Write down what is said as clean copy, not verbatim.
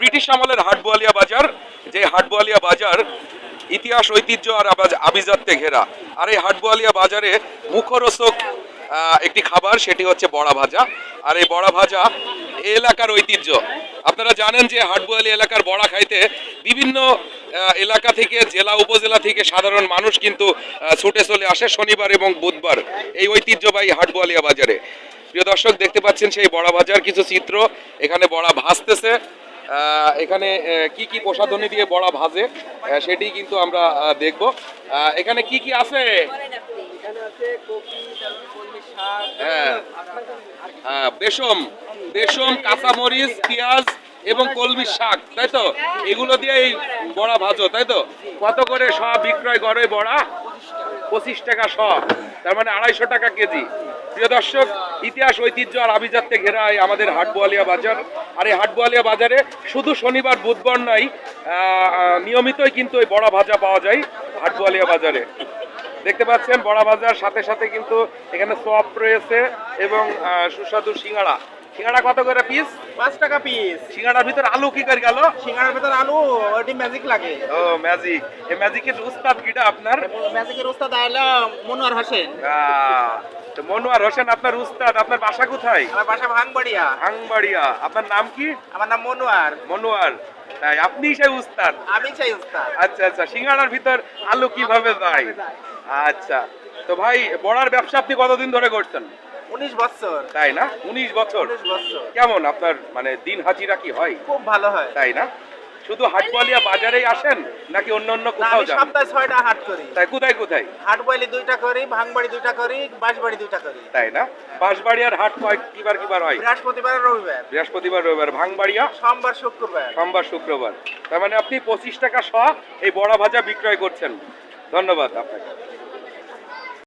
British আমলের হাটবোয়ালিয়া বাজার, যে হাটবোয়ালিয়া বাজার ইতিহাস ঐতিহ্য আর আভিজাত্যে ঘেরা। আর এই হাটবোয়ালিয়া বাজারে মুখরোচক একটি খাবার, সেটি হচ্ছে বড়া ভাজা। আর এই বড়া ভাজা এই এলাকার ঐতিহ্য। আপনারা জানেন যে হাটবোয়ালি এলাকার বড়া খাইতে বিভিন্ন এলাকা থেকে, জেলা উপজেলা থেকে সাধারণ মানুষ কিন্তু ছুটে চলে আসে শনিবার এবং বুধবার এই ঐতিহ্যবাহী হাটবোয়ালিয়া বাজারে। প্রিয় দর্শক, দেখতে পাচ্ছেন সেই বড়া ভাজার কিছু চিত্র। এখানে বড়া ভাজতেছে। এখানে কি কি প্রসাধনী দিয়ে বড়া ভাজে সেটি কিন্তু আমরা দেখব। এখানে কি কি আছে? হ্যাঁ, বেসম, কাঁচামরিচ, পেঁয়াজ এবং কলমির শাক, তাই তো? এগুলো দিয়ে এই বড়া ভাজো, তাই তো? কত করে শ বিক্রয় করে বড়া? 25 টাকা শ, তার মানে 250 টাকা কেজি। প্রিয় দর্শক, ইতিহাস ঐতিহ্য আর আভিজাত্যে ঘেরা আমাদের হাটবোয়ালিয়া বাজার। আর এই হাটবোয়ালিয়া বাজারে শুধু শনিবার বুধবার নয়, নিয়মিতই কিন্তু এই বড়া ভাজা পাওয়া যায় হাটবোয়ালিয়া বাজারে। দেখতে পাচ্ছেন বড়া ভাজার সাথে সাথে কিন্তু এখানে চপ রয়েছে এবং সুস্বাদু সিঙ্গাড়া। সিঙ্গাড়া কত করে পিস? 5 টাকা পিস। সিঙ্গাড়ার ভিতর আলু কি করে গেল? সিঙ্গাড়ার ভিতর আলু ওটি ম্যাজিক লাগে। ও ম্যাজিক। এই ম্যাজিকের উস্তাদ কিটা আপনার? ম্যাজিকের উস্তাদ হলো মনোয়ার হোসেন। তো মনোয়ার হোসেন আপনার উস্তাদ। আপনার বাসা কোথায়? আমার বাসা ভাঙবাড়িয়া। ভাঙবাড়িয়া। আপনার নাম কি? আমার নাম মনোয়ার। মনোয়ার। তাই আপনি সেই উস্তাদ? আমি সেই উস্তাদ। আচ্ছা আচ্ছা, সিঙ্গাড়ার ভিতর আলু কিভাবে যায়? আচ্ছা, তো ভাই বড়ার ব্যবসা আপনি কতদিন ধরে করছেন? 19 বছর। তাই না? 19 বছর। 19 বছর। কেমন আপনার মানে দিন হাজিরা কি হয়? খুব ভালো হয়। তাই না? শুধু হাটবোয়ালিয়া বাজারেই আসেন নাকি অন্য অন্য না, কোথাও আমি যান? সপ্তাহে 6টা হাট করি। তাই কোথায় কোথায়? হাটবাইলি 2টা করি, ভাঙবাড়ি 2টা করি, বাঁশবাড়ি 2টা করি। তাই না? বাঁশবাড়িয়ার হাট কয় কিবার হয়? বৃহস্পতিবার আর রবিবার। বৃহস্পতিবার রবিবার। ভাঙবাড়িয়া সোমবার শুক্রবার। সোমবার শুক্রবার। তার মানে আপনি 25 টাকা শ এই বড়া ভাজা বিক্রয় করছেন। ধন্যবাদ আপনাকে।